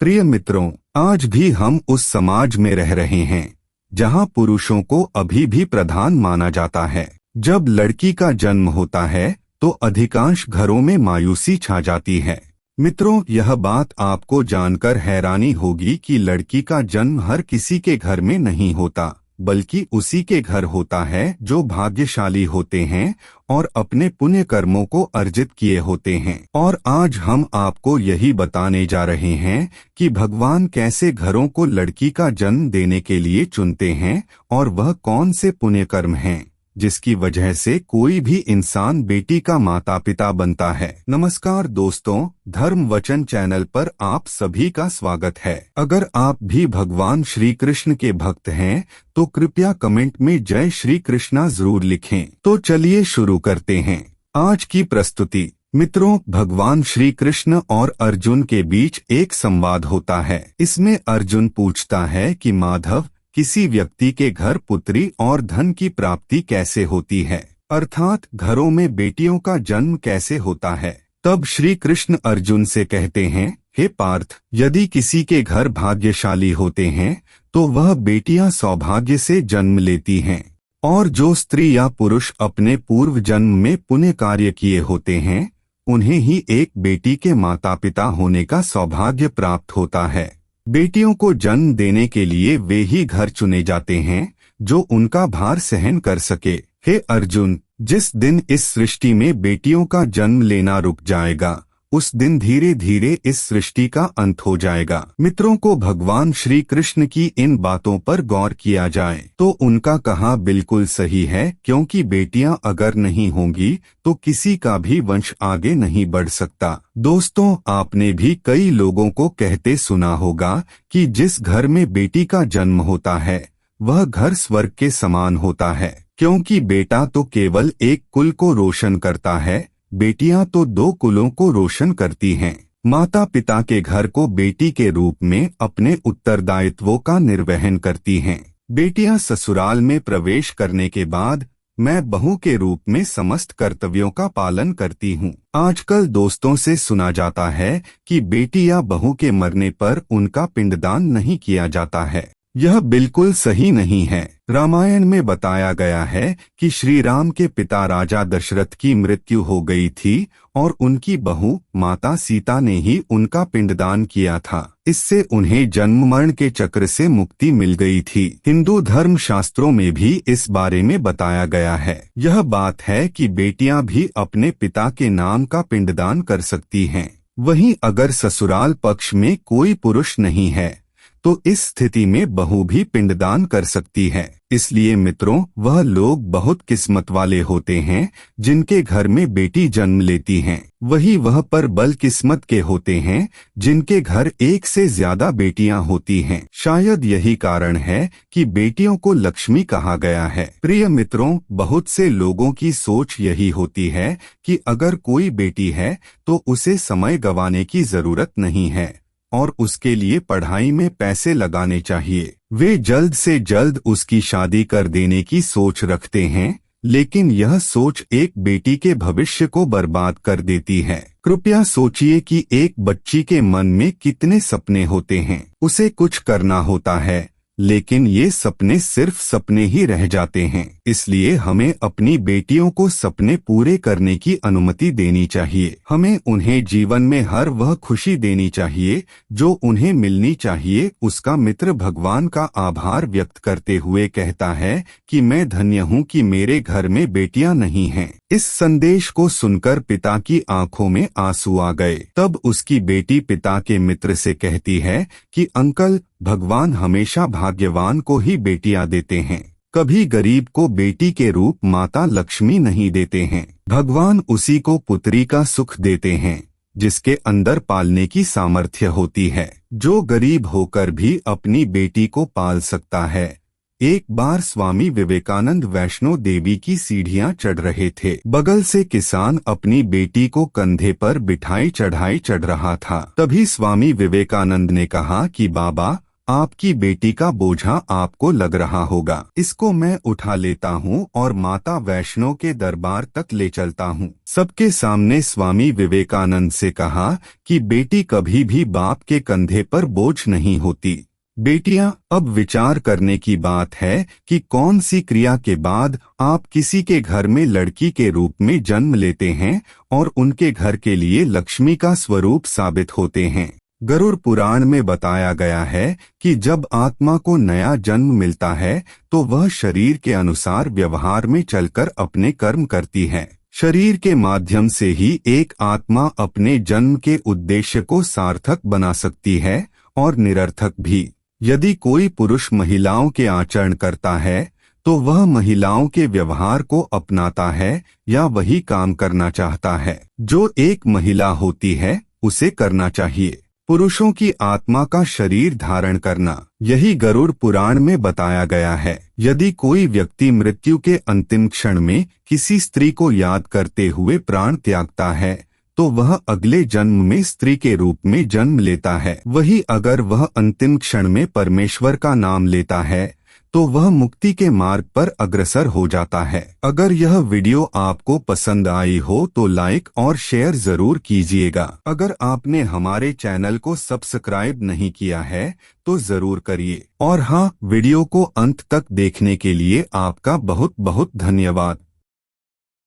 प्रिय मित्रों, आज भी हम उस समाज में रह रहे हैं जहां पुरुषों को अभी भी प्रधान माना जाता है। जब लड़की का जन्म होता है तो अधिकांश घरों में मायूसी छा जाती है। मित्रों, यह बात आपको जानकर हैरानी होगी कि लड़की का जन्म हर किसी के घर में नहीं होता, बल्कि उसी के घर होता है जो भाग्यशाली होते हैं और अपने पुण्य कर्मों को अर्जित किए होते हैं। और आज हम आपको यही बताने जा रहे हैं कि भगवान कैसे घरों को लड़की का जन्म देने के लिए चुनते हैं और वह कौन से पुण्य कर्म हैं जिसकी वजह से कोई भी इंसान बेटी का माता पिता बनता है। नमस्कार दोस्तों, धर्म वचन चैनल पर आप सभी का स्वागत है। अगर आप भी भगवान श्री कृष्ण के भक्त हैं तो कृपया कमेंट में जय श्री कृष्णा जरूर लिखें। तो चलिए शुरू करते हैं आज की प्रस्तुति। मित्रों, भगवान श्री कृष्ण और अर्जुन के बीच एक संवाद होता है। इसमें अर्जुन पूछता है कि माधव, किसी व्यक्ति के घर पुत्री और धन की प्राप्ति कैसे होती है, अर्थात घरों में बेटियों का जन्म कैसे होता है। तब श्री कृष्ण अर्जुन से कहते हैं, हे पार्थ, यदि किसी के घर भाग्यशाली होते हैं तो वह बेटियां सौभाग्य से जन्म लेती हैं, और जो स्त्री या पुरुष अपने पूर्व जन्म में पुण्य कार्य किए होते हैं उन्हें ही एक बेटी के माता पिता होने का सौभाग्य प्राप्त होता है। बेटियों को जन्म देने के लिए वे ही घर चुने जाते हैं जो उनका भार सहन कर सके। हे अर्जुन, जिस दिन इस सृष्टि में बेटियों का जन्म लेना रुक जाएगा उस दिन धीरे धीरे इस सृष्टि का अंत हो जाएगा। मित्रों को भगवान श्री कृष्ण की इन बातों पर गौर किया जाए तो उनका कहा बिल्कुल सही है, क्योंकि बेटियां अगर नहीं होंगी तो किसी का भी वंश आगे नहीं बढ़ सकता। दोस्तों, आपने भी कई लोगों को कहते सुना होगा कि जिस घर में बेटी का जन्म होता है वह घर स्वर्ग के समान होता है, क्योंकि बेटा तो केवल एक कुल को रोशन करता है, बेटियां तो दो कुलों को रोशन करती हैं। माता पिता के घर को बेटी के रूप में अपने उत्तरदायित्वों का निर्वहन करती हैं। बेटियां ससुराल में प्रवेश करने के बाद मैं बहू के रूप में समस्त कर्तव्यों का पालन करती हूँ। आजकल दोस्तों से सुना जाता है कि बेटी या बहू के मरने पर उनका पिंडदान नहीं किया जाता है। यह बिल्कुल सही नहीं है। रामायण में बताया गया है कि श्री राम के पिता राजा दशरथ की मृत्यु हो गई थी और उनकी बहू माता सीता ने ही उनका पिंडदान किया था। इससे उन्हें जन्म मरण के चक्र से मुक्ति मिल गई थी। हिंदू धर्म शास्त्रों में भी इस बारे में बताया गया है। यह बात है कि बेटियां भी अपने पिता के नाम का पिंडदान कर सकती हैं। वहीं अगर ससुराल पक्ष में कोई पुरुष नहीं है तो इस स्थिति में बहू भी पिंडदान कर सकती है। इसलिए मित्रों, वह लोग बहुत किस्मत वाले होते हैं जिनके घर में बेटी जन्म लेती हैं। वही वह पर बल किस्मत के होते हैं जिनके घर एक से ज्यादा बेटियां होती हैं। शायद यही कारण है कि बेटियों को लक्ष्मी कहा गया है। प्रिय मित्रों, बहुत से लोगों की सोच यही होती है कि अगर कोई बेटी है तो उसे समय गंवाने की जरूरत नहीं है और उसके लिए पढ़ाई में पैसे लगाने चाहिए। वे जल्द से जल्द उसकी शादी कर देने की सोच रखते हैं, लेकिन यह सोच एक बेटी के भविष्य को बर्बाद कर देती है। कृपया सोचिए कि एक बच्ची के मन में कितने सपने होते हैं। उसे कुछ करना होता है, लेकिन ये सपने सिर्फ सपने ही रह जाते हैं। इसलिए हमें अपनी बेटियों को सपने पूरे करने की अनुमति देनी चाहिए। हमें उन्हें जीवन में हर वह खुशी देनी चाहिए जो उन्हें मिलनी चाहिए। उसका मित्र भगवान का आभार व्यक्त करते हुए कहता है कि मैं धन्य हूँ कि मेरे घर में बेटियां नहीं हैं। इस संदेश को सुनकर पिता की आंखों में आंसू आ गए। तब उसकी बेटी पिता के मित्र से कहती है कि अंकल, भगवान हमेशा भाग्यवान को ही बेटियां देते हैं, कभी गरीब को बेटी के रूप माता लक्ष्मी नहीं देते हैं। भगवान उसी को पुत्री का सुख देते हैं जिसके अंदर पालने की सामर्थ्य होती है, जो गरीब होकर भी अपनी बेटी को पाल सकता है। एक बार स्वामी विवेकानंद वैष्णो देवी की सीढ़ियां चढ़ रहे थे। बगल से किसान अपनी बेटी को कंधे पर बिठाई चढ़ाई चढ़ रहा था। तभी स्वामी विवेकानंद ने कहा कि बाबा, आपकी बेटी का बोझा आपको लग रहा होगा, इसको मैं उठा लेता हूँ और माता वैष्णो के दरबार तक ले चलता हूँ। सबके सामने स्वामी विवेकानंद से कहा कि बेटी कभी भी बाप के कंधे पर बोझ नहीं होती। बेटियां, अब विचार करने की बात है कि कौन सी क्रिया के बाद आप किसी के घर में लड़की के रूप में जन्म लेते हैं और उनके घर के लिए लक्ष्मी का स्वरूप साबित होते हैं। गरुड़ पुराण में बताया गया है कि जब आत्मा को नया जन्म मिलता है तो वह शरीर के अनुसार व्यवहार में चलकर अपने कर्म करती है। शरीर के माध्यम से ही एक आत्मा अपने जन्म के उद्देश्य को सार्थक बना सकती है और निरर्थक भी। यदि कोई पुरुष महिलाओं के आचरण करता है तो वह महिलाओं के व्यवहार को अपनाता है या वही काम करना चाहता है जो एक महिला होती है उसे करना चाहिए। पुरुषों की आत्मा का शरीर धारण करना, यही गरुड़ पुराण में बताया गया है। यदि कोई व्यक्ति मृत्यु के अंतिम क्षण में किसी स्त्री को याद करते हुए प्राण त्यागता है तो वह अगले जन्म में स्त्री के रूप में जन्म लेता है। वही अगर वह अंतिम क्षण में परमेश्वर का नाम लेता है तो वह मुक्ति के मार्ग पर अग्रसर हो जाता है। अगर यह वीडियो आपको पसंद आई हो तो लाइक और शेयर जरूर कीजिएगा। अगर आपने हमारे चैनल को सब्सक्राइब नहीं किया है तो जरूर करिए। और हाँ, वीडियो को अंत तक देखने के लिए आपका बहुत बहुत धन्यवाद।